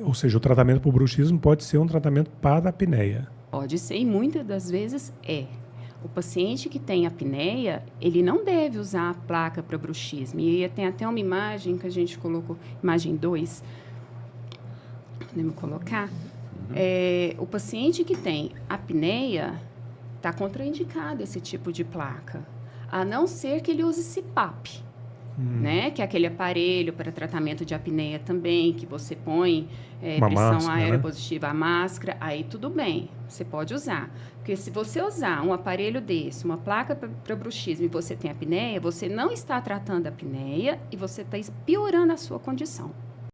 Ou seja, o tratamento para o bruxismo pode ser um tratamento para a apneia. Pode ser, e muitas das vezes é. O paciente que tem apneia, ele não deve usar a placa para bruxismo. E tem até uma imagem que a gente colocou, imagem 2, podemos colocar. O paciente que tem apneia, está contraindicado esse tipo de placa, a não ser que ele use CPAP, né? Que é aquele aparelho para tratamento de apneia também, que você põe pressão máscara, aeropositiva, a máscara, aí tudo bem, você pode usar. Porque se você usar um aparelho desse, uma placa para bruxismo, e você tem apneia, você não está tratando a apneia e você está piorando a sua condição.